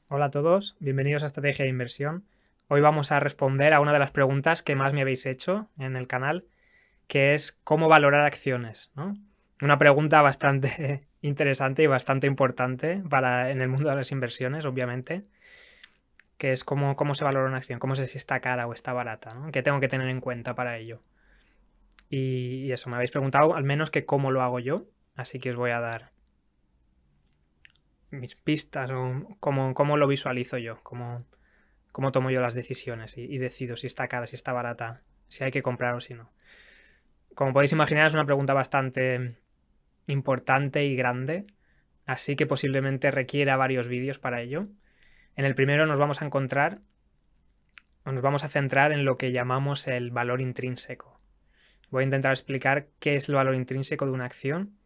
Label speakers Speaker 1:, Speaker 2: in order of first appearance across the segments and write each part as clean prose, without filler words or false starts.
Speaker 1: Hola a todos, bienvenidos a Estrategia de Inversión. Hoy vamos a responder a una de las preguntas que más me habéis hecho en el canal, que es ¿cómo valorar acciones?, ¿no? Una pregunta bastante interesante y bastante importante en el mundo de las inversiones, obviamente, que es cómo se valora una acción, cómo sé si está cara o está barata, ¿no? ¿Qué tengo que tener en cuenta para ello? Y eso, me habéis preguntado al menos que cómo lo hago yo, así que os voy a dar mis pistas o cómo lo visualizo yo, cómo tomo yo las decisiones y decido si está cara, si está barata, si hay que comprar o si no. Como podéis imaginar, es una pregunta bastante importante y grande, así que posiblemente requiera varios vídeos para ello. En el primero nos vamos a centrar en lo que llamamos el valor intrínseco. Voy a intentar explicar qué es el valor intrínseco de una acción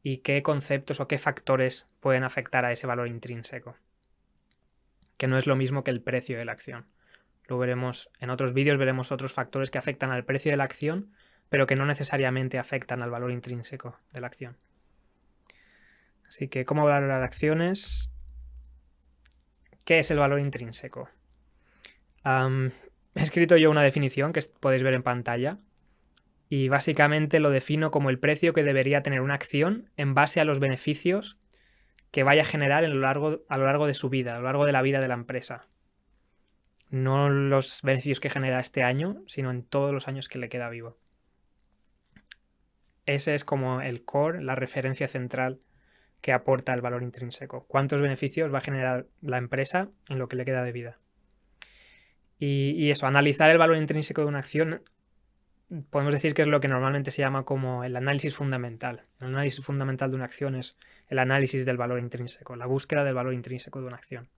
Speaker 1: y qué conceptos o qué factores pueden afectar a ese valor intrínseco, que no es lo mismo que el precio de la acción. Lo veremos en otros vídeos, veremos otros factores que afectan al precio de la acción, pero que no necesariamente afectan al valor intrínseco de la acción. Así que, ¿cómo valorar acciones? ¿Qué es el valor intrínseco? He escrito yo una definición que podéis ver en pantalla y básicamente lo defino como el precio que debería tener una acción en base a los beneficios que vaya a generar a lo largo de su vida, a lo largo de la vida de la empresa. No los beneficios que genera este año, sino en todos los años que le queda vivo. Ese es como el core, la referencia central que aporta el valor intrínseco. ¿Cuántos beneficios va a generar la empresa en lo que le queda de vida? Y eso, analizar el valor intrínseco de una acción, podemos decir que es lo que normalmente se llama como el análisis fundamental. El análisis fundamental de una acción es el análisis del valor intrínseco, la búsqueda del valor intrínseco de una acción.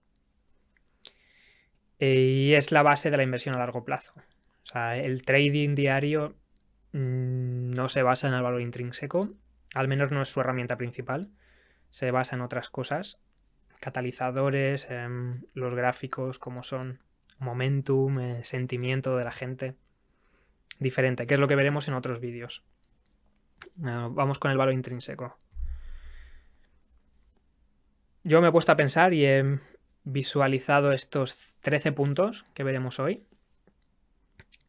Speaker 1: Y es la base de la inversión a largo plazo. O sea, el trading diario no se basa en el valor intrínseco, al menos no es su herramienta principal. Se basa en otras cosas, catalizadores, los gráficos, como son momentum, sentimiento de la gente, diferente, que es lo que veremos en otros vídeos. Vamos con el valor intrínseco. Yo me he puesto a pensar y he visualizado estos 13 puntos que veremos hoy.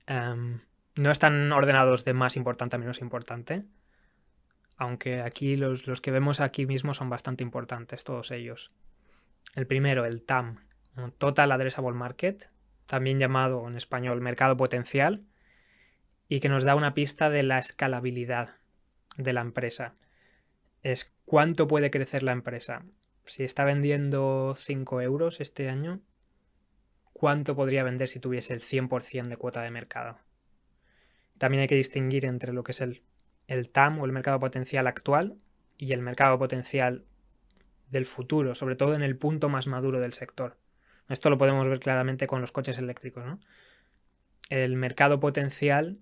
Speaker 1: No están ordenados de más importante a menos importante, aunque aquí los que vemos aquí mismo son bastante importantes, todos ellos. El primero, el TAM, Total Addressable Market, también llamado en español mercado potencial, y que nos da una pista de la escalabilidad de la empresa. Es cuánto puede crecer la empresa. Si está vendiendo 5 euros este año, ¿cuánto podría vender si tuviese el 100% de cuota de mercado? También hay que distinguir entre lo que es el TAM o el mercado potencial actual y el mercado potencial del futuro, sobre todo en el punto más maduro del sector. Esto lo podemos ver claramente con los coches eléctricos, ¿no? El mercado potencial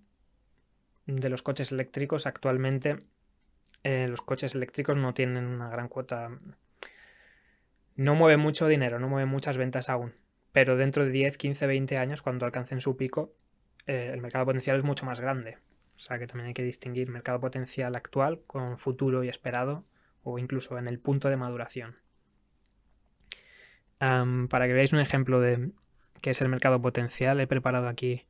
Speaker 1: de los coches eléctricos actualmente, los coches eléctricos no tienen una gran cuota, no mueven mucho dinero, no mueven muchas ventas aún, pero dentro de 10, 15, 20 años, cuando alcancen su pico, el mercado potencial es mucho más grande. O sea que también hay que distinguir mercado potencial actual con futuro y esperado, o incluso en el punto de maduración. Para que veáis un ejemplo de qué es el mercado potencial, he preparado aquí,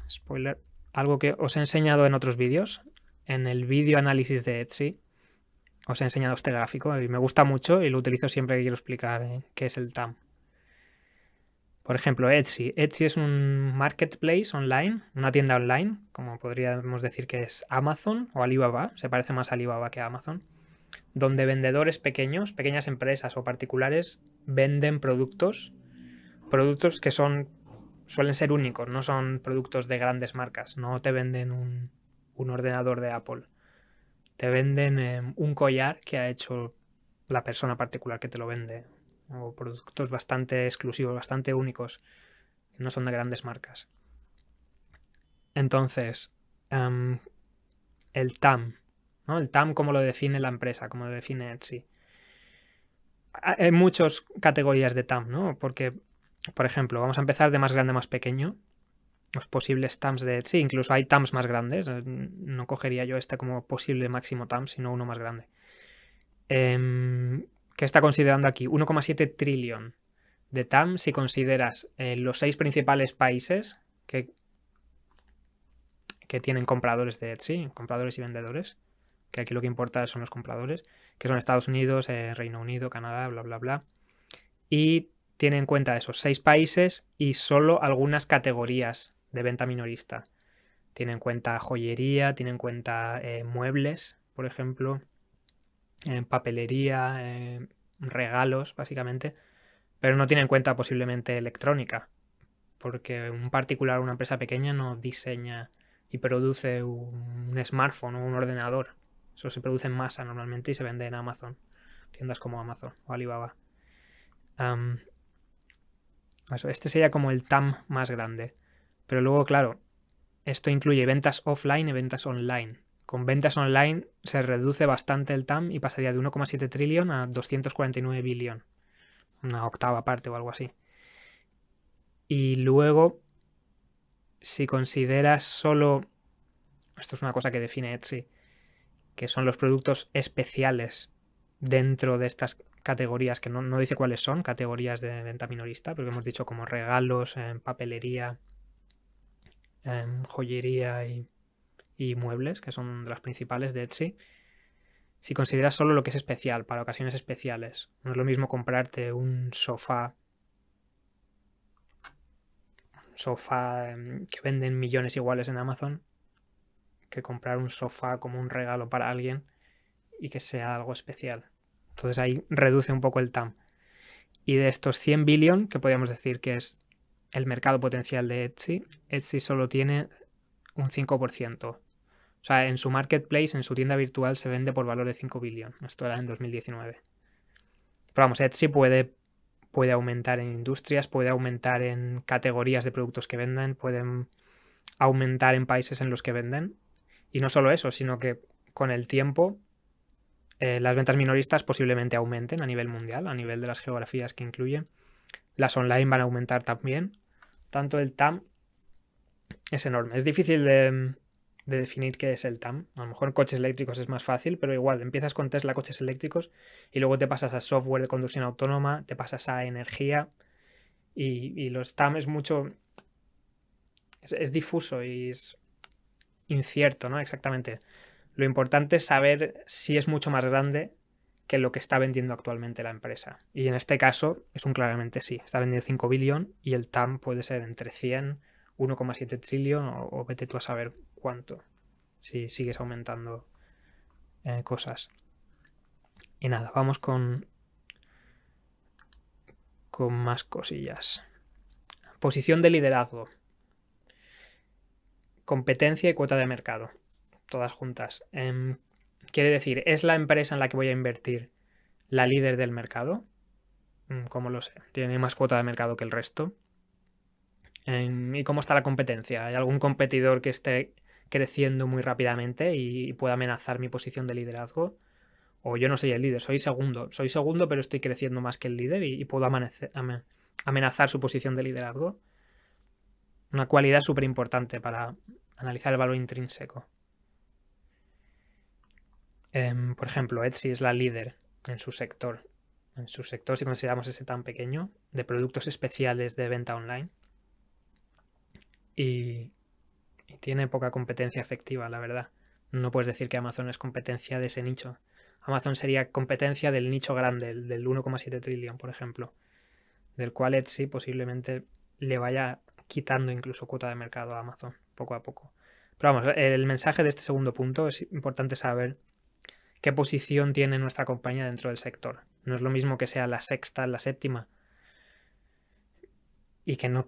Speaker 1: spoiler, algo que os he enseñado en otros vídeos. En el vídeo análisis de Etsy os he enseñado este gráfico y me gusta mucho y lo utilizo siempre que quiero explicar qué es el TAM. Por ejemplo, Etsy. Etsy es un marketplace online, una tienda online, como podríamos decir que es Amazon o Alibaba, se parece más a Alibaba que a Amazon, donde vendedores pequeños, pequeñas empresas o particulares venden productos que suelen ser únicos, no son productos de grandes marcas, no te venden un ordenador de Apple, te venden un collar que ha hecho la persona particular que te lo vende, o productos bastante exclusivos, bastante únicos, que no son de grandes marcas. Entonces, el TAM, ¿no? El TAM, como lo define la empresa, como lo define Etsy. Hay muchas categorías de TAM, ¿no? Porque, por ejemplo, vamos a empezar de más grande a más pequeño. Los posibles TAMs de Etsy, incluso hay TAMs más grandes. No cogería yo este como posible máximo TAM, sino uno más grande. ¿Qué ¿Qué está considerando aquí? 1,7 trillón de TAM si consideras los 6 principales países que tienen compradores de Etsy, compradores y vendedores, que aquí lo que importa son los compradores, que son Estados Unidos, Reino Unido, Canadá, bla, bla, bla. Y tiene en cuenta esos 6 países y solo algunas categorías de venta minorista. Tiene en cuenta joyería, tiene en cuenta muebles, por ejemplo, papelería, regalos, básicamente, pero no tiene en cuenta posiblemente electrónica, porque un particular, una empresa pequeña no diseña y produce un smartphone o un ordenador. Eso se produce en masa normalmente y se vende en Amazon, tiendas como Amazon o Alibaba. Este sería como el TAM más grande. Pero luego, claro, esto incluye ventas offline y ventas online. Con ventas online se reduce bastante el TAM y pasaría de 1,7 trillón a 249 billón. Una octava parte o algo así. Y luego, si consideras solo... Esto es una cosa que define Etsy, que son los productos especiales dentro de estas categorías, que no dice cuáles son, categorías de venta minorista, porque hemos dicho como regalos, papelería, joyería y muebles, que son de las principales de Etsy. Si consideras solo lo que es especial, para ocasiones especiales, no es lo mismo comprarte un sofá que venden millones iguales en Amazon, que comprar un sofá como un regalo para alguien y que sea algo especial. Entonces ahí reduce un poco el TAM. Y de estos 100 billion, que podríamos decir que es el mercado potencial de Etsy, Etsy solo tiene un 5%. O sea, en su marketplace, en su tienda virtual, se vende por valor de 5 billion. Esto era en 2019. Pero vamos, Etsy puede aumentar en industrias, puede aumentar en categorías de productos que venden, pueden aumentar en países en los que venden. Y no solo eso, sino que con el tiempo las ventas minoristas posiblemente aumenten a nivel mundial, a nivel de las geografías que incluye. Las online van a aumentar también. Tanto el TAM es enorme. Es difícil de definir qué es el TAM. A lo mejor en coches eléctricos es más fácil, pero igual, empiezas con Tesla coches eléctricos y luego te pasas a software de conducción autónoma, te pasas a energía y los TAM es mucho... Es difuso y es incierto, ¿no? Exactamente. Lo importante es saber si es mucho más grande que lo que está vendiendo actualmente la empresa. Y en este caso es un claramente sí. Está vendiendo 5 billón y el TAM puede ser entre 100, 1,7 trillón o vete tú a saber cuánto si sigues aumentando cosas. Y nada, vamos con más cosillas. Posición de liderazgo. Competencia y cuota de mercado. Todas juntas. Quiere decir, ¿es la empresa en la que voy a invertir la líder del mercado? ¿Cómo lo sé? ¿Tiene más cuota de mercado que el resto? ¿Y cómo está la competencia? ¿Hay algún competidor que esté creciendo muy rápidamente y pueda amenazar mi posición de liderazgo? O yo no soy el líder, soy segundo. Soy segundo, pero estoy creciendo más que el líder y puedo amenazar su posición de liderazgo. Una cualidad súper importante para analizar el valor intrínseco. Por ejemplo, Etsy es la líder en su sector. En su sector, si consideramos ese tan pequeño, de productos especiales de venta online. Y tiene poca competencia efectiva, la verdad. No puedes decir que Amazon es competencia de ese nicho. Amazon sería competencia del nicho grande, del 1,7 trillón, por ejemplo, del cual Etsy posiblemente le vaya quitando incluso cuota de mercado a Amazon, poco a poco. Pero vamos, el mensaje de este segundo punto es importante saber qué posición tiene nuestra compañía dentro del sector. No es lo mismo que sea la sexta, la séptima, y que no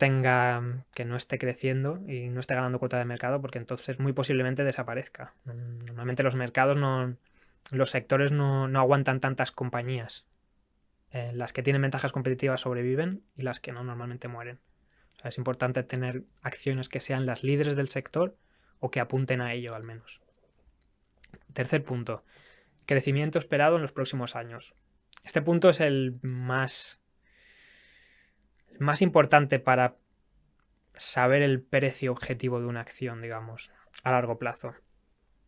Speaker 1: esté creciendo y no esté ganando cuota de mercado, porque entonces muy posiblemente desaparezca. Normalmente los mercados los sectores no aguantan tantas compañías. Las que tienen ventajas competitivas sobreviven y las que no normalmente mueren. O sea, es importante tener acciones que sean las líderes del sector o que apunten a ello al menos. Tercer punto, crecimiento esperado en los próximos años. Este punto es el más importante para saber el precio objetivo de una acción, digamos, a largo plazo.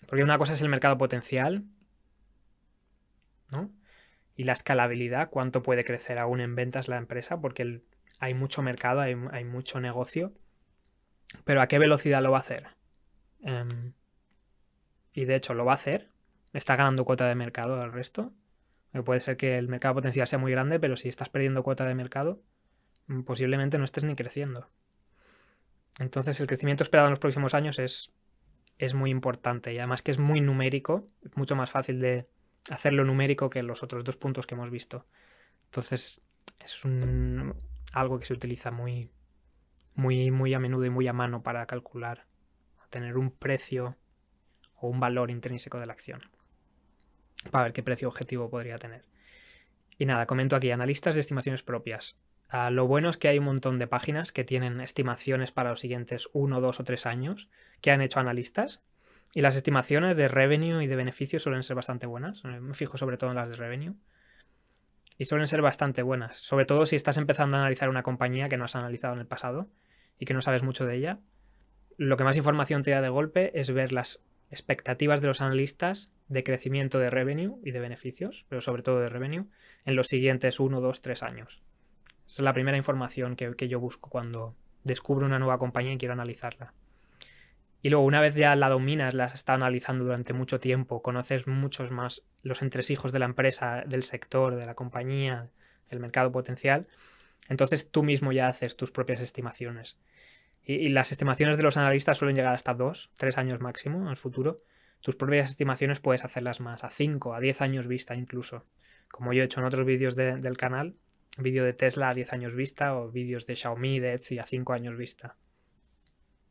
Speaker 1: Porque una cosa es el mercado potencial, ¿no? y la escalabilidad, cuánto puede crecer aún en ventas la empresa, porque hay mucho mercado, hay mucho negocio, pero ¿a qué velocidad lo va a hacer? Y de hecho lo va a hacer, está ganando cuota de mercado al resto. Puede ser que el mercado potencial sea muy grande, pero si estás perdiendo cuota de mercado, posiblemente no estés ni creciendo. Entonces el crecimiento esperado en los próximos años es muy importante, y además que es muy numérico, es mucho más fácil de hacerlo numérico que los otros 2 puntos que hemos visto. Entonces es algo que se utiliza muy a menudo y muy a mano para calcular, tener un precio o un valor intrínseco de la acción, para ver qué precio objetivo podría tener. Y nada, comento aquí, analistas de estimaciones propias. Lo bueno es que hay un montón de páginas que tienen estimaciones para los siguientes 1, 2 o 3 años que han hecho analistas, y las estimaciones de revenue y de beneficios suelen ser bastante buenas. Me fijo sobre todo en las de revenue. Y suelen ser bastante buenas, sobre todo si estás empezando a analizar una compañía que no has analizado en el pasado y que no sabes mucho de ella. Lo que más información te da de golpe es ver las expectativas de los analistas de crecimiento de revenue y de beneficios, pero sobre todo de revenue, en los siguientes 1, 2, 3 años. Esa es la primera información que yo busco cuando descubro una nueva compañía y quiero analizarla. Y luego, una vez ya la dominas, la has estado analizando durante mucho tiempo, conoces muchos más los entresijos de la empresa, del sector, de la compañía, el mercado potencial, entonces tú mismo ya haces tus propias estimaciones. Y las estimaciones de los analistas suelen llegar hasta 2, 3 años máximo en el futuro. Tus propias estimaciones puedes hacerlas más, a 5, a 10 años vista incluso. Como yo he hecho en otros vídeos del canal, vídeo de Tesla a 10 años vista o vídeos de Xiaomi, de Etsy a 5 años vista.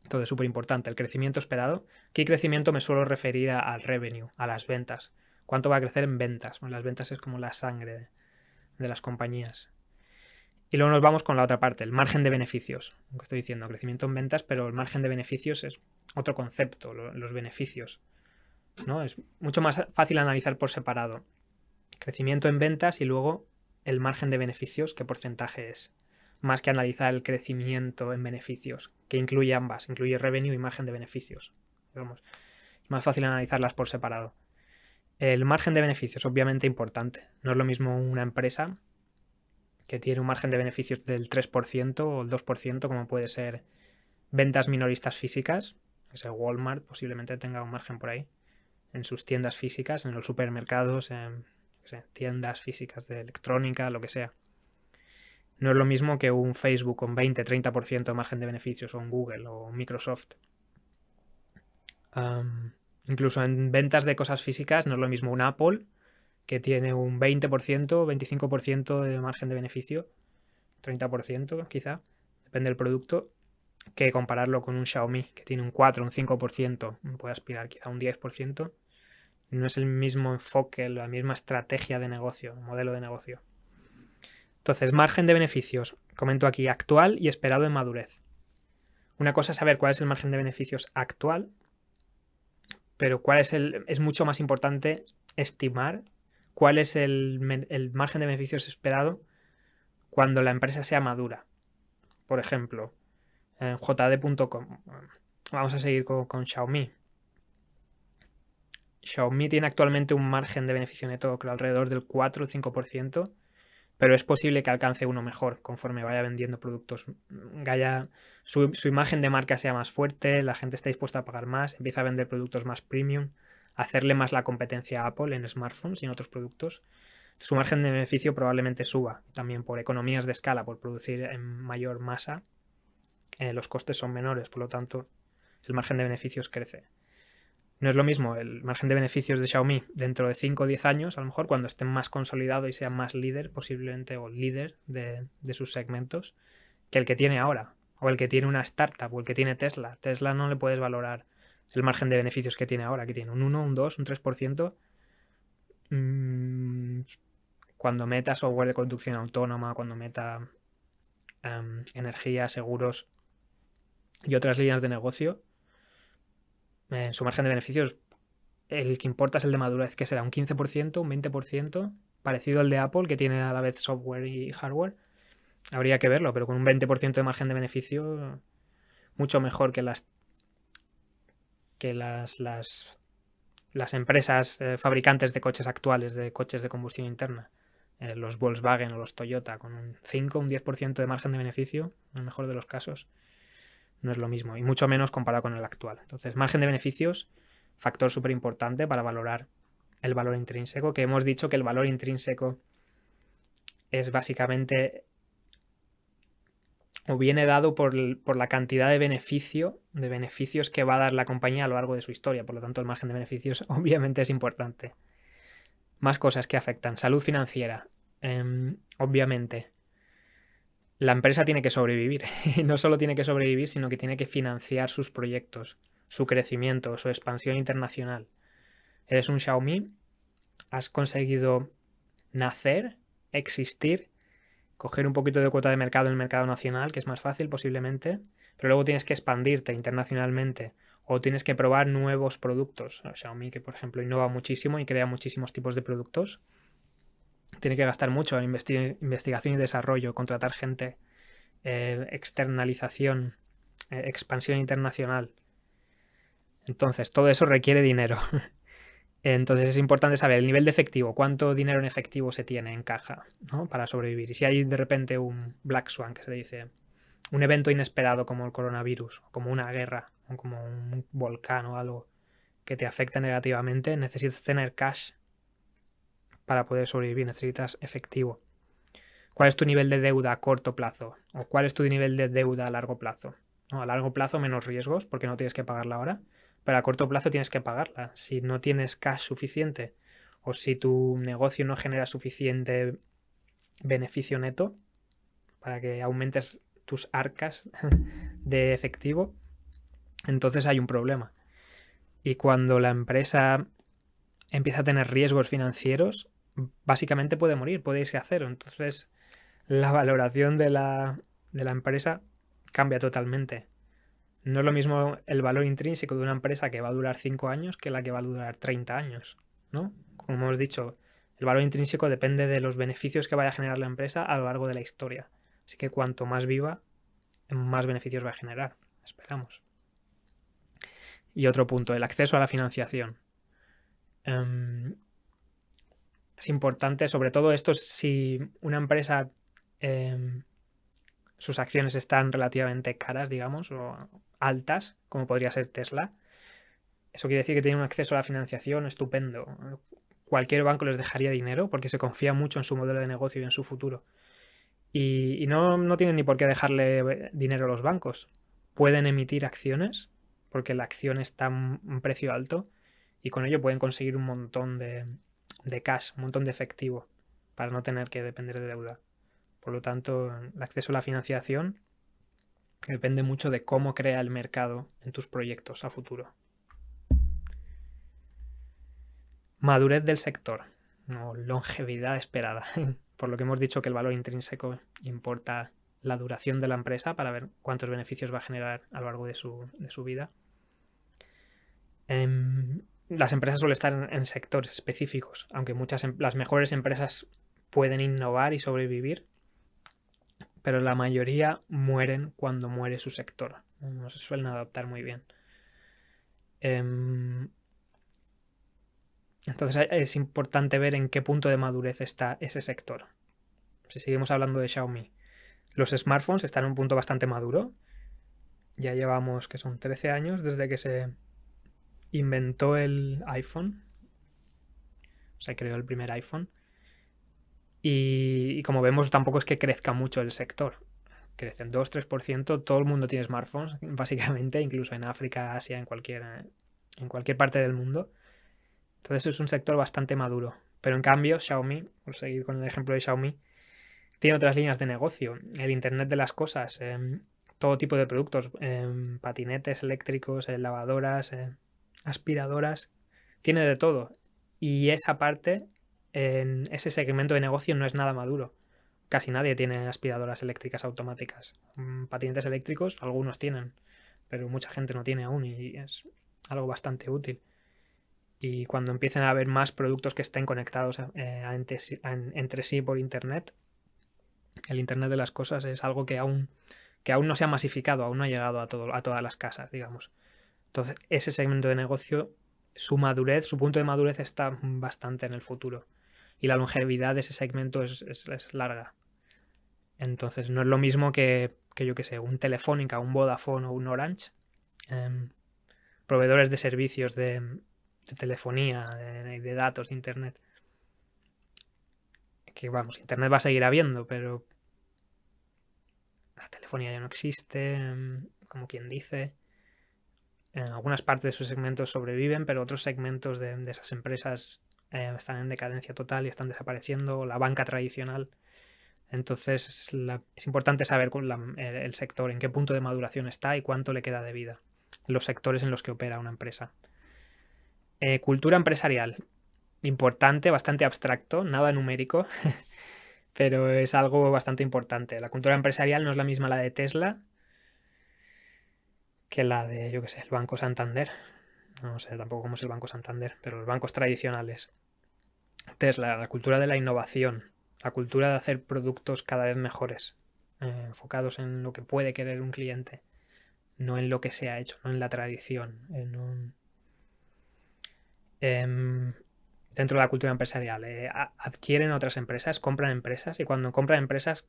Speaker 1: Entonces, súper importante, el crecimiento esperado. ¿Qué crecimiento me suelo referir al revenue, a las ventas? ¿Cuánto va a crecer en ventas? Bueno, las ventas es como la sangre de las compañías. Y luego nos vamos con la otra parte, el margen de beneficios. Lo que estoy diciendo, crecimiento en ventas, pero el margen de beneficios es otro concepto, los beneficios, ¿no? Es mucho más fácil analizar por separado. Crecimiento en ventas y luego el margen de beneficios, qué porcentaje es. Más que analizar el crecimiento en beneficios, que incluye ambas, incluye revenue y margen de beneficios. Vamos, es más fácil analizarlas por separado. El margen de beneficios, obviamente importante. No es lo mismo una empresa que tiene un margen de beneficios del 3% o el 2%, como puede ser ventas minoristas físicas, que sea Walmart posiblemente tenga un margen por ahí, en sus tiendas físicas, en los supermercados, en tiendas físicas de electrónica, lo que sea. No es lo mismo que un Facebook con 20-30% de margen de beneficios, o un Google o un Microsoft. Incluso en ventas de cosas físicas no es lo mismo un Apple, que tiene un 20%, 25% de margen de beneficio, 30% quizá, depende del producto, que compararlo con un Xiaomi, que tiene un 4, un 5%, puede aspirar quizá un 10%. No es el mismo enfoque, la misma estrategia de negocio, modelo de negocio. Entonces, margen de beneficios, comento aquí, actual y esperado en madurez. Una cosa es saber cuál es el margen de beneficios actual, pero es mucho más importante estimar cuál es el margen de beneficios esperado cuando la empresa sea madura. Por ejemplo, en jd.com, vamos a seguir con Xiaomi. Xiaomi tiene actualmente un margen de beneficio neto alrededor del 4 o 5%, pero es posible que alcance uno mejor conforme vaya vendiendo productos. Su imagen de marca sea más fuerte, la gente está dispuesta a pagar más, empieza a vender productos más premium, hacerle más la competencia a Apple en smartphones y en otros productos. Su margen de beneficio probablemente suba, también por economías de escala, por producir en mayor masa. Los costes son menores, por lo tanto, el margen de beneficios crece. No es lo mismo el margen de beneficios de Xiaomi dentro de 5 o 10 años, a lo mejor cuando estén más consolidado y sea más líder, posiblemente, o líder de sus segmentos, que el que tiene ahora, o el que tiene una startup, o el que tiene Tesla. Tesla no le puedes valorar el margen de beneficios que tiene ahora, que tiene un 1, un 2, un 3%. Cuando meta software de conducción autónoma, cuando meta energía, seguros y otras líneas de negocio, su margen de beneficios, el que importa es el de madurez, que será un 15%, un 20%, parecido al de Apple, que tiene a la vez software y hardware. Habría que verlo, pero con un 20% de margen de beneficio, mucho mejor que las empresas fabricantes de coches actuales, de coches de combustión interna. los Volkswagen o los Toyota con un 5, un 10% de margen de beneficio, en el mejor de los casos, no es lo mismo, y mucho menos comparado con el actual. Entonces, margen de beneficios, factor súper importante para valorar el valor intrínseco, que hemos dicho que el valor intrínseco es básicamente o viene dado por la cantidad de beneficios que va a dar la compañía a lo largo de su historia. Por lo tanto, el margen de beneficios obviamente es importante. Más cosas que afectan. Salud financiera. Obviamente, la empresa tiene que sobrevivir. Y no solo tiene que sobrevivir, sino que tiene que financiar sus proyectos, su crecimiento, su expansión internacional. Eres un Xiaomi, has conseguido nacer, existir, coger un poquito de cuota de mercado en el mercado nacional, que es más fácil posiblemente, pero luego tienes que expandirte internacionalmente o tienes que probar nuevos productos. Xiaomi, que por ejemplo innova muchísimo y crea muchísimos tipos de productos, tiene que gastar mucho en investigación y desarrollo, contratar gente, externalización, expansión internacional. Entonces, todo eso requiere dinero. Entonces es importante saber el nivel de efectivo, cuánto dinero en efectivo se tiene en caja, ¿no? Para sobrevivir. Y si hay de repente un Black Swan, que se dice, un evento inesperado como el coronavirus, como una guerra, o como un volcán o algo que te afecte negativamente, necesitas tener cash para poder sobrevivir, necesitas efectivo. ¿Cuál es tu nivel de deuda a corto plazo? ¿O cuál es tu nivel de deuda a largo plazo? ¿No? A largo plazo menos riesgos porque no tienes que pagarla ahora, pero a corto plazo tienes que pagarla. Si no tienes cash suficiente o si tu negocio no genera suficiente beneficio neto para que aumentes tus arcas de efectivo, entonces hay un problema. Y cuando la empresa empieza a tener riesgos financieros, básicamente puede morir, puede irse a cero. Entonces la valoración de la empresa cambia totalmente. No es lo mismo el valor intrínseco de una empresa que va a durar 5 años que la que va a durar 30 años, ¿no? Como hemos dicho, el valor intrínseco depende de los beneficios que vaya a generar la empresa a lo largo de la historia. Así que cuanto más viva, más beneficios va a generar. Esperamos. Y otro punto, el acceso a la financiación. Es importante, sobre todo esto, si una empresa, sus acciones están relativamente caras, digamos, o altas, como podría ser Tesla. Eso quiere decir que tiene un acceso a la financiación estupendo. Cualquier banco les dejaría dinero porque se confía mucho en su modelo de negocio y en su futuro. Y no tienen ni por qué dejarle dinero a los bancos. Pueden emitir acciones porque la acción está a un precio alto y con ello pueden conseguir un montón de cash, un montón de efectivo para no tener que depender de deuda. Por lo tanto, el acceso a la financiación depende mucho de cómo crea el mercado en tus proyectos a futuro. Madurez del sector, o longevidad esperada. Por lo que hemos dicho que el valor intrínseco importa la duración de la empresa para ver cuántos beneficios va a generar a lo largo de su vida. Las empresas suelen estar en sectores específicos, aunque las mejores empresas pueden innovar y sobrevivir, pero la mayoría mueren cuando muere su sector. No se suelen adaptar muy bien. Entonces es importante ver en qué punto de madurez está ese sector. Si seguimos hablando de Xiaomi, los smartphones están en un punto bastante maduro. Ya llevamos, que son 13 años desde que se inventó el iPhone. Se creó el primer iPhone. Y como vemos, tampoco es que crezca mucho el sector. Crecen 2-3%. Todo el mundo tiene smartphones, básicamente, incluso en África, Asia, en cualquier parte del mundo. Entonces es un sector bastante maduro. Pero en cambio, Xiaomi, por seguir con el ejemplo de Xiaomi, tiene otras líneas de negocio. El Internet de las cosas, todo tipo de productos, patinetes eléctricos, lavadoras, aspiradoras, tiene de todo. Y esa parte, en ese segmento de negocio, no es nada maduro. Casi nadie tiene aspiradoras eléctricas automáticas. Patinetes eléctricos, algunos tienen, pero mucha gente no tiene aún y es algo bastante útil. Y cuando empiecen a haber más productos que estén conectados entre sí por Internet, el Internet de las cosas es algo que aún no se ha masificado, aún no ha llegado a todas las casas, digamos. Entonces, ese segmento de negocio, su punto de madurez está bastante en el futuro. y la longevidad de ese segmento es larga. Entonces no es lo mismo que yo que sé, un Telefónica, un Vodafone o un Orange, proveedores de servicios de telefonía, de datos, de internet. Que vamos, internet va a seguir habiendo, pero la telefonía ya no existe, como quien dice. En algunas partes de sus segmentos sobreviven, pero otros segmentos de esas empresas están en decadencia total y están desapareciendo. La banca tradicional. Entonces es importante saber el sector, en qué punto de maduración está y cuánto le queda de vida. Los sectores en los que opera una empresa. Cultura empresarial. Importante, bastante abstracto, nada numérico, pero es algo bastante importante. La cultura empresarial no es la misma la de Tesla que la de, yo qué sé, el Banco Santander. No sé tampoco cómo es el Banco Santander, pero los bancos tradicionales. Tesla, la cultura de la innovación, la cultura de hacer productos cada vez mejores, enfocados en lo que puede querer un cliente, no en lo que se ha hecho, no en la tradición, dentro de la cultura empresarial. Adquieren otras empresas, compran empresas y cuando compran empresas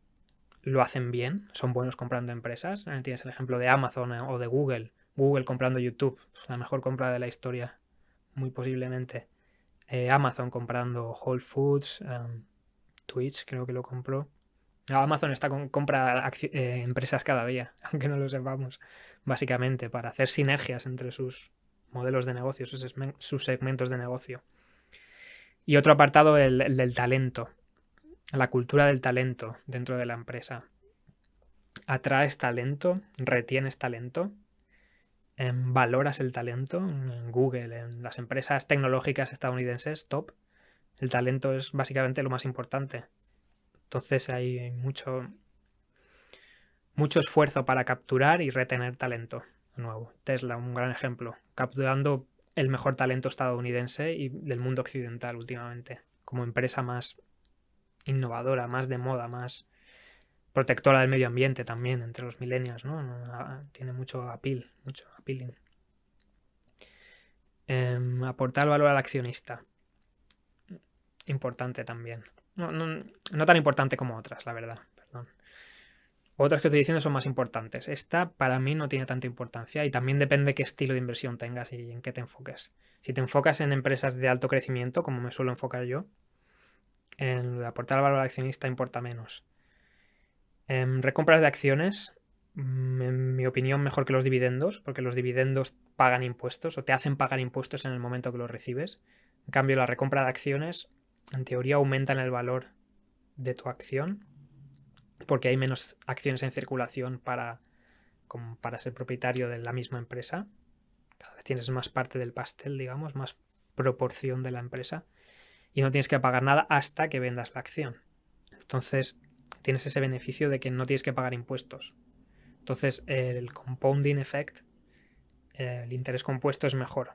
Speaker 1: lo hacen bien, son buenos comprando empresas. Tienes el ejemplo de Amazon o de Google. Google comprando YouTube, la mejor compra de la historia, muy posiblemente. Amazon comprando Whole Foods, Twitch creo que lo compró. Amazon compra empresas cada día, aunque no lo sepamos, básicamente para hacer sinergias entre sus modelos de negocio, sus segmentos de negocio. Y otro apartado, el del talento, la cultura del talento dentro de la empresa. Atraes talento, retienes talento, valoras el talento. En Google, en las empresas tecnológicas estadounidenses top, el talento es básicamente lo más importante. Entonces hay mucho esfuerzo para capturar y retener talento. De nuevo, Tesla, un gran ejemplo, capturando el mejor talento estadounidense y del mundo occidental últimamente, como empresa más innovadora, más de moda, más protectora del medio ambiente también entre los millennials, ¿no? Tiene mucho appealing. Aportar valor al accionista. Importante también. No tan importante como otras, la verdad. Perdón. Otras que estoy diciendo son más importantes. Esta para mí no tiene tanta importancia y también depende qué estilo de inversión tengas y en qué te enfoques. Si te enfocas en empresas de alto crecimiento, como me suelo enfocar yo, en lo de aportar valor al accionista importa menos. Recompras de acciones, en mi opinión, mejor que los dividendos, porque los dividendos pagan impuestos o te hacen pagar impuestos en el momento que los recibes. En cambio, la recompra de acciones, en teoría, aumentan el valor de tu acción porque hay menos acciones en circulación para ser propietario de la misma empresa. Cada vez tienes más parte del pastel, digamos, más proporción de la empresa y no tienes que pagar nada hasta que vendas la acción. Entonces tienes ese beneficio de que no tienes que pagar impuestos. Entonces el compounding effect, el interés compuesto es mejor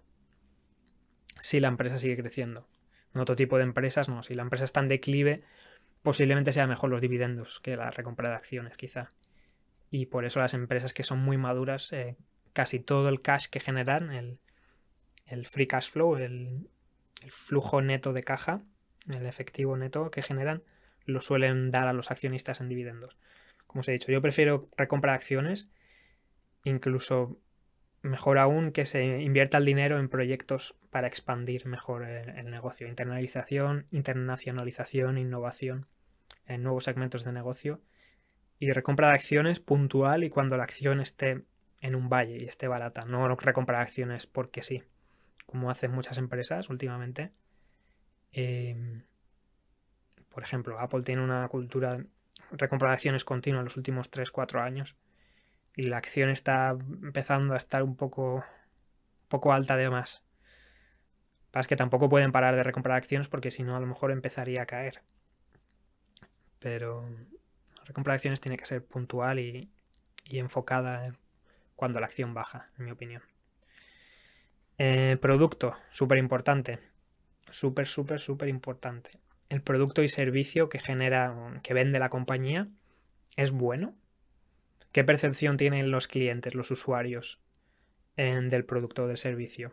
Speaker 1: si la empresa sigue creciendo. En otro tipo de empresas no, si la empresa está en declive posiblemente sea mejor los dividendos que la recompra de acciones quizá. Y por eso las empresas que son muy maduras, casi todo el cash que generan, el free cash flow, el flujo neto de caja, el efectivo neto que generan, lo suelen dar a los accionistas en dividendos. Como os he dicho, yo prefiero recomprar acciones, incluso mejor aún que se invierta el dinero en proyectos para expandir mejor el negocio, internacionalización, innovación en nuevos segmentos de negocio y recompra de acciones puntual y cuando la acción esté en un valle y esté barata, no recomprar acciones porque sí, como hacen muchas empresas últimamente. Por ejemplo, Apple tiene una cultura de recompra de acciones continua en los últimos 3-4 años y la acción está empezando a estar un poco alta de más. Es que tampoco pueden parar de recomprar acciones porque si no a lo mejor empezaría a caer. Pero la recompra de acciones tiene que ser puntual y enfocada cuando la acción baja, en mi opinión. Producto, súper importante. Súper importante. El producto y servicio que vende la compañía es bueno. ¿Qué percepción tienen los clientes, los usuarios del producto o del servicio?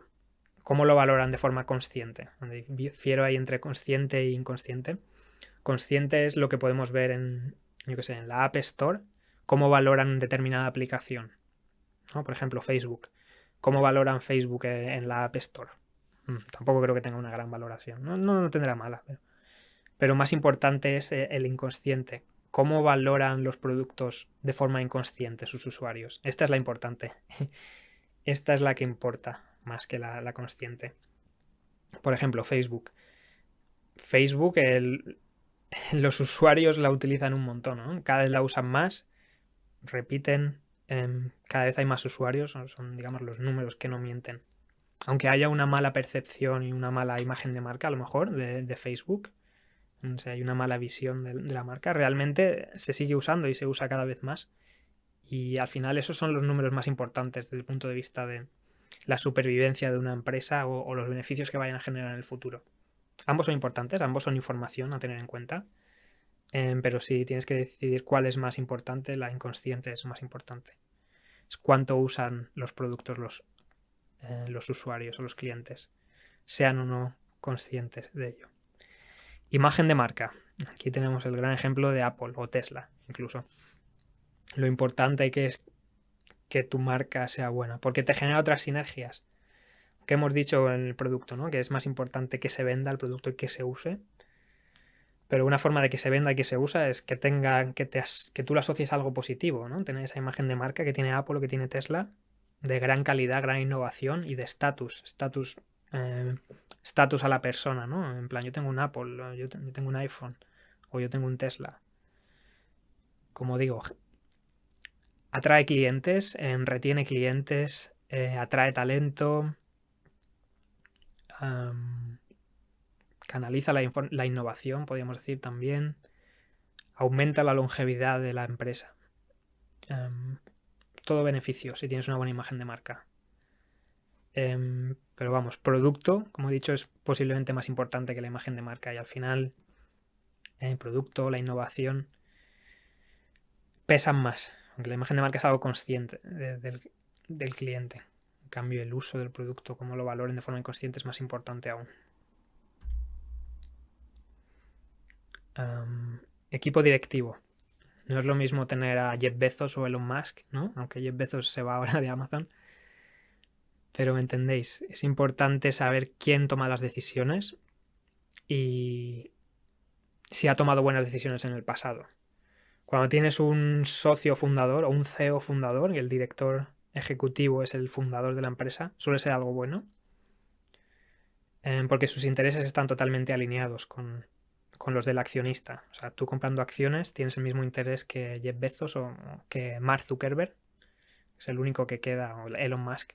Speaker 1: ¿Cómo lo valoran de forma consciente? Difiero ahí entre consciente e inconsciente. Consciente es lo que podemos ver en, yo qué sé, en la App Store, cómo valoran determinada aplicación, ¿no? Por ejemplo, Facebook. ¿Cómo valoran Facebook en la App Store? Tampoco creo que tenga una gran valoración. No tendrá mala. Pero más importante es el inconsciente. ¿Cómo valoran los productos de forma inconsciente sus usuarios? Esta es la importante. Esta es la que importa más que la consciente. Por ejemplo, Facebook. Facebook, los usuarios la utilizan un montón, ¿no? Cada vez la usan más, repiten, cada vez hay más usuarios, son, digamos, los números que no mienten. Aunque haya una mala percepción y una mala imagen de marca, a lo mejor, de Facebook, o sea, hay una mala visión de la marca, realmente se sigue usando y se usa cada vez más. Y al final esos son los números más importantes desde el punto de vista de la supervivencia de una empresa o los beneficios que vayan a generar en el futuro. Ambos son importantes, ambos son información a tener en cuenta, pero si tienes que decidir cuál es más importante, la inconsciente es más importante. Es cuánto usan los productos los usuarios o los clientes, sean o no conscientes de ello. Imagen de marca. Aquí tenemos el gran ejemplo de Apple o Tesla, incluso. Lo importante que es que tu marca sea buena, porque te genera otras sinergias. Que hemos dicho en el producto, ¿no? Que es más importante que se venda el producto y que se use. Pero una forma de que se venda y que se usa es que que tú lo asocies a algo positivo, ¿no? Tener esa imagen de marca que tiene Apple o que tiene Tesla, de gran calidad, gran innovación y de estatus a la persona, ¿no? En plan, yo tengo un Apple, yo tengo un iPhone o yo tengo un Tesla. Como digo, atrae clientes, retiene clientes, atrae talento, canaliza la innovación, podríamos decir también, aumenta la longevidad de la empresa. Todo beneficio si tienes una buena imagen de marca. Pero vamos, producto, como he dicho, es posiblemente más importante que la imagen de marca y al final el producto, la innovación pesan más, aunque la imagen de marca es algo consciente del cliente. En cambio, el uso del producto, como lo valoren de forma inconsciente, es más importante aún. Equipo directivo. No es lo mismo tener a Jeff Bezos o Elon Musk, ¿no? Aunque Jeff Bezos se va ahora de Amazon. Pero me entendéis, es importante saber quién toma las decisiones y si ha tomado buenas decisiones en el pasado. Cuando tienes un socio fundador o un CEO fundador, y el director ejecutivo es el fundador de la empresa, suele ser algo bueno, porque sus intereses están totalmente alineados con los del accionista. O sea, tú comprando acciones tienes el mismo interés que Jeff Bezos o que Mark Zuckerberg, que es el único que queda, o Elon Musk,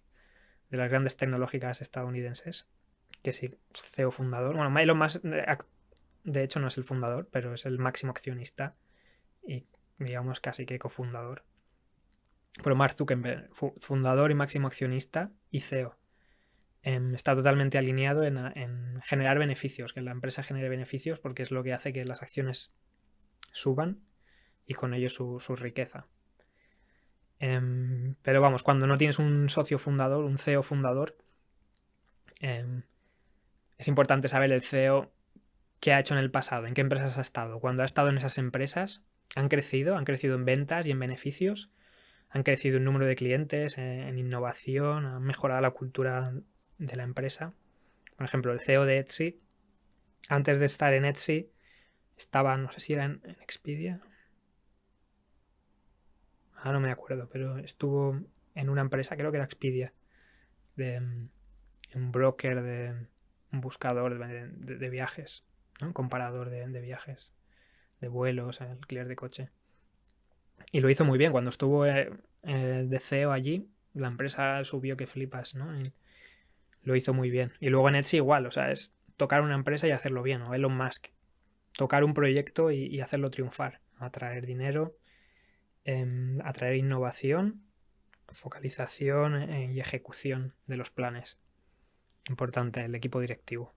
Speaker 1: de las grandes tecnológicas estadounidenses, que sí, CEO fundador. Bueno, Elon Musk de hecho no es el fundador, pero es el máximo accionista y digamos casi que cofundador. Pero Mark Zuckerberg, fundador y máximo accionista y CEO. Está totalmente alineado en generar beneficios, que la empresa genere beneficios porque es lo que hace que las acciones suban y con ello su riqueza. Pero vamos, cuando no tienes un socio fundador, un CEO fundador, es importante saber el CEO qué ha hecho en el pasado, en qué empresas ha estado. Cuando ha estado en esas empresas, han crecido en ventas y en beneficios, han crecido en número de clientes, en innovación, han mejorado la cultura de la empresa. Por ejemplo, el CEO de Etsy, antes de estar en Etsy, estaba, no sé si era en Expedia. No me acuerdo, pero estuvo en una empresa, creo que era Expedia, un broker, un buscador de viajes, ¿no? Un comparador de viajes, de vuelos, alquiler de coche. Y lo hizo muy bien. Cuando estuvo de CEO allí, la empresa subió que flipas, ¿no? Y lo hizo muy bien. Y luego en Etsy igual, o sea, es tocar una empresa y hacerlo bien, o Elon Musk. Tocar un proyecto y hacerlo triunfar, atraer dinero, atraer innovación, focalización y ejecución de los planes. Importante, el equipo directivo.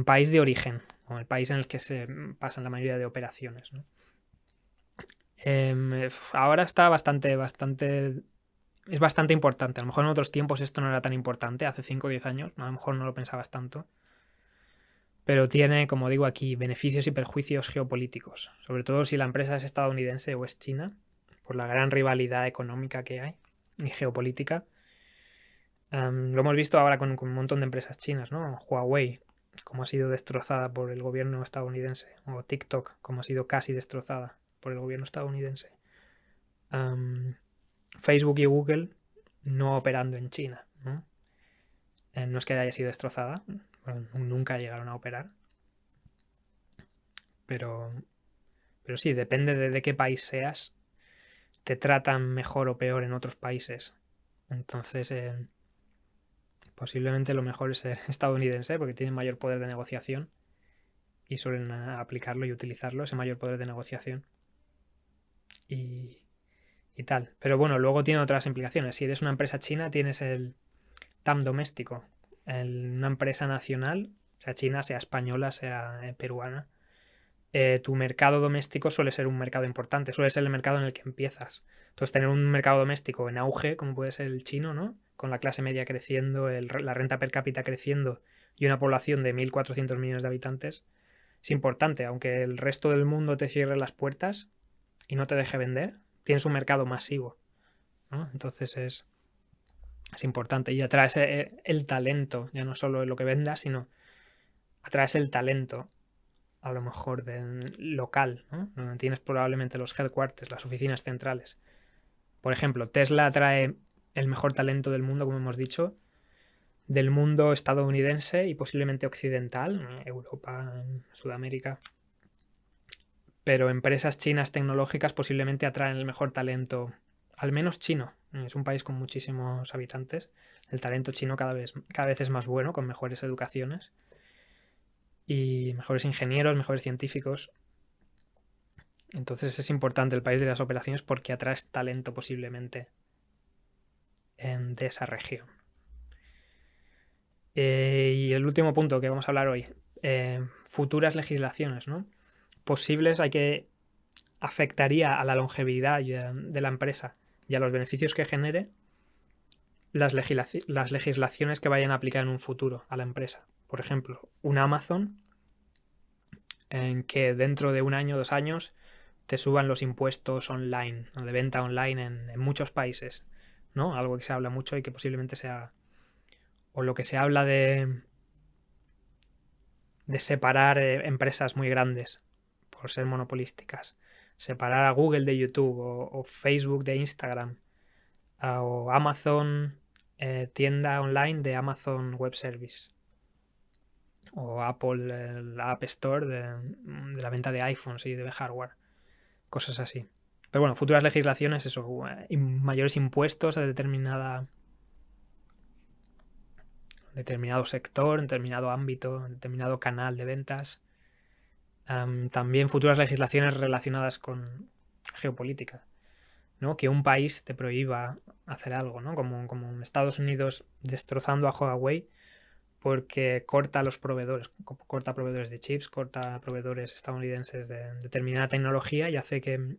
Speaker 1: País de origen, o el país en el que se pasan la mayoría de operaciones, ¿no? Ahora está bastante es bastante importante. A lo mejor en otros tiempos esto no era tan importante, hace 5 o 10 años, a lo mejor no lo pensabas tanto. Pero tiene, como digo aquí, beneficios y perjuicios geopolíticos, sobre todo si la empresa es estadounidense o es china, por la gran rivalidad económica que hay y geopolítica. Lo hemos visto ahora con un montón de empresas chinas, ¿no? Huawei, como ha sido destrozada por el gobierno estadounidense, o TikTok, como ha sido casi destrozada por el gobierno estadounidense. Facebook y Google no operando en China, ¿no? No es que haya sido destrozada, bueno, nunca llegaron a operar, pero sí, depende de qué país seas, te tratan mejor o peor en otros países. Entonces, posiblemente lo mejor es ser estadounidense porque tienen mayor poder de negociación y suelen aplicarlo y utilizarlo, ese mayor poder de negociación y tal. Pero bueno, luego tiene otras implicaciones. Si eres una empresa china, tienes el TAM doméstico. Una empresa nacional, sea china, sea española, sea peruana, tu mercado doméstico suele ser un mercado importante, suele ser el mercado en el que empiezas. Entonces, tener un mercado doméstico en auge, como puede ser el chino, ¿no? Con la clase media creciendo, la renta per cápita creciendo y una población de 1.400 millones de habitantes, es importante. Aunque el resto del mundo te cierre las puertas y no te deje vender, tienes un mercado masivo, ¿no? Entonces es importante. Y atraes el talento, ya no solo lo que vendas, sino atraes el talento a lo mejor local, ¿no? Donde tienes probablemente los headquarters, las oficinas centrales. Por ejemplo, Tesla atrae el mejor talento del mundo, como hemos dicho, del mundo estadounidense y posiblemente occidental, Europa, Sudamérica. Pero empresas chinas tecnológicas posiblemente atraen el mejor talento, al menos chino. Es un país con muchísimos habitantes. El talento chino cada vez es más bueno, con mejores educaciones y mejores ingenieros, mejores científicos. Entonces es importante el país de las operaciones porque atraes talento posiblemente de esa región. Y el último punto que vamos a hablar hoy, futuras legislaciones, ¿no? Posibles, afectaría a la longevidad de la empresa y a los beneficios que genere las legislaciones que vayan a aplicar en un futuro a la empresa. Por ejemplo, un Amazon en que dentro de 1 año, 2 años, te suban los impuestos online, de venta online en muchos países, ¿no? Algo que se habla mucho y que posiblemente sea, o lo que se habla de separar empresas muy grandes por ser monopolísticas, separar a Google de YouTube o Facebook de Instagram, o Amazon tienda online de Amazon Web Service, o Apple, la App Store de la venta de iPhones y de hardware, cosas así. Pero bueno, futuras legislaciones, eso, mayores impuestos a determinado sector, determinado ámbito, determinado canal de ventas. También futuras legislaciones relacionadas con geopolítica, ¿no? Que un país te prohíba hacer algo, ¿no? Como en Estados Unidos destrozando a Huawei porque corta a los proveedores, corta proveedores de chips, corta proveedores estadounidenses de determinada tecnología y hace que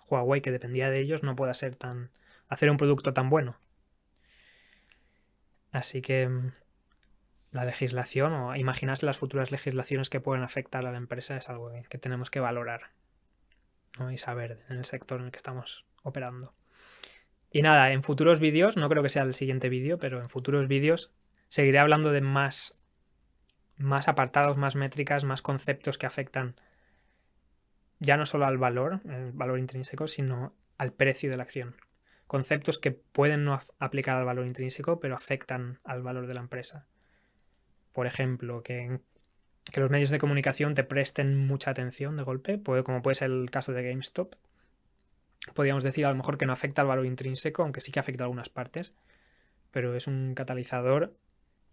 Speaker 1: Huawei, que dependía de ellos, no pueda hacer un producto tan bueno. Así que la legislación, o imaginarse las futuras legislaciones que pueden afectar a la empresa, es algo que tenemos que valorar, ¿no? Y saber en el sector en el que estamos operando. Y nada, en futuros vídeos, no creo que sea el siguiente vídeo, pero en futuros vídeos seguiré hablando de más apartados, más métricas, más conceptos que afectan ya no solo al valor, el valor intrínseco, sino al precio de la acción. Conceptos que pueden no aplicar al valor intrínseco, pero afectan al valor de la empresa. Por ejemplo, que los medios de comunicación te presten mucha atención de golpe, como puede ser el caso de GameStop. Podríamos decir a lo mejor que no afecta al valor intrínseco, aunque sí que afecta a algunas partes, pero es un catalizador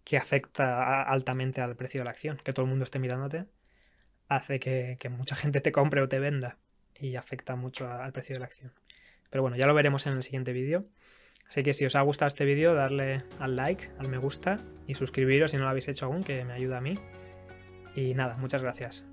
Speaker 1: que afecta altamente al precio de la acción. Que todo el mundo esté mirándote hace que mucha gente te compre o te venda y afecta mucho al precio de la acción. Pero bueno, ya lo veremos en el siguiente vídeo. Así que si os ha gustado este vídeo, darle al like, al me gusta y suscribiros si no lo habéis hecho aún, que me ayuda a mí. Y nada, muchas gracias.